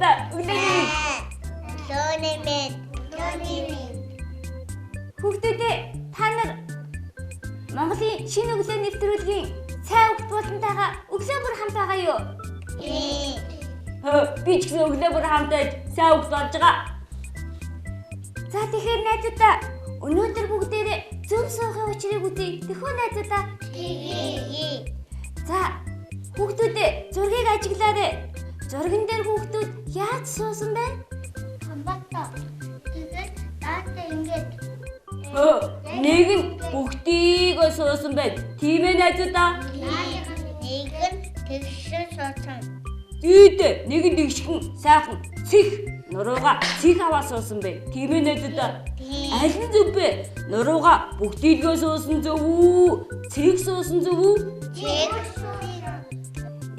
найзуудаа өглөөний хүүхдүүдээ та нар Монголын шинэ өглөө нэвтрүүлгийн сайн өгт болонтойгоо өглөө бүр хамт байгаа юу? Би ч гэсэн өглөө бүр хамтаа сайн өгт болж байгаа. За тэгэхээр найзуудаа өнөөдөр бүгдээрээ зөв суухын учрыг үзье. Тэхүү найзуудаа. За хүүхдүүдээ зургийг ажиглаарай. Зурган дээр хүүхдүүд яаж суусан бэ? Хамбата. Тэгээд даатаа ингэж. Нэг нь бүгдийгөө суусан байна. Тийм ээ найзуудаа. Нэг нь тэгшэн суусан. Зүйдээ нэг нь тэгшхэн сайхан цэх нурууга цэх аваа суусан байна. Тийм ээ найзуудаа. Аль нь зөв бэ? Нурууга бүгдийгөө суусан зөв үү? Цэх суусан зөв үү? Цэг.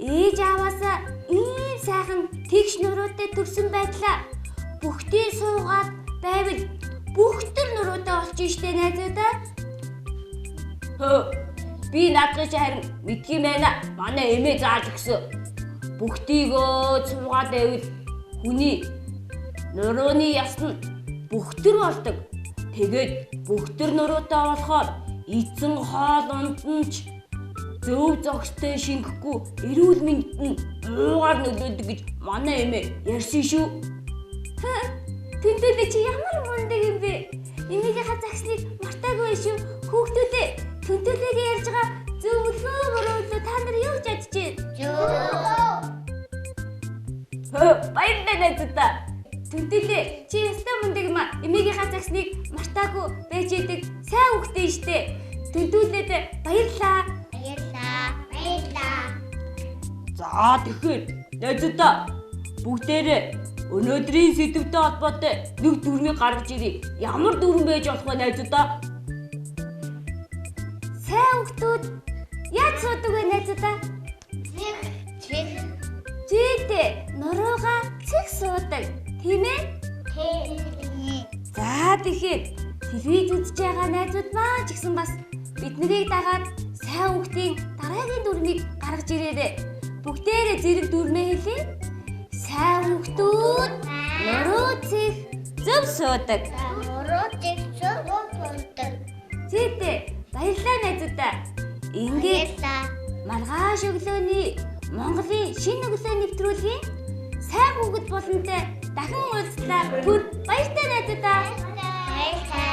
Ээж аваасаа ийм сайхан тэгш нуруутай төрсөн байдлаа бүгдээ суугаад байвал бүгдэр нуруутай болчих штэ найзуудаа. Би наадах чи харин мэдгийм байна. Манай эмээ зааж өгсөн. Бүгдийгөө суугаад байвал хүний нурууны яс нь бүгдэр болдог. Тэгээд бүгдэр нуруутай болохоор эзэн хоол ундч зөв зохистой шингэхгүй эрүүл мэндэд нь уугаар нөлөөлдөг гэж манай эмээ ярьсан шүү. Тэнцэлээ чи ямар мундаг юм бэ? Эмээгийнхаа загсныг мартаагүй шүү. Хүүхдүүдээ тэнцэлээгээ ярьж байгаа зөв өлөө буруу та нар юу гэж бодож байна? Баярлалаа найзуудаа. Тэнцэлээ чи ястай мундаг юм аа. Эмээгийнхаа загсныг мартаагүй байж идэг сайн хүүхдээ штэ. Тэнцэлээд баярлалаа. За тэгэхээр найзуудаа бүгдээрээ өнөөдрийн сэдвтэй холбоотой нэг дүрмийг гаргаж ирье. Ямар дүрм байж болох вэ найзуудаа? Сайн хүүхдүүд яаж суудаг вэ найзуудаа? Цэг. Зүйдээ нуруугаа цэг суудаг. Тийм ээ? За тэгэхээр телевиз үзэж байгаа найзууд маань ч гэсэн бас биднийг дагаад сайн хүүхдийн дараагийн дүрмийг гаргаж ирээрэй. Бүгдээрээ зэрэг дүрмээ хэлье. Сайн хүүхдүүд нуруу цэг зөв суудаг. Нуруу цэг зөв суудаг. Зүйдээ баярлалаа найзуудаа. Ингээд маргааш өглөөний Монголын шинэ өглөө нэвтрүүлгийн сайн хүүхэд болонтой дахин уулзлаа. Түр баяртай найзуудаа. Баярлалаа.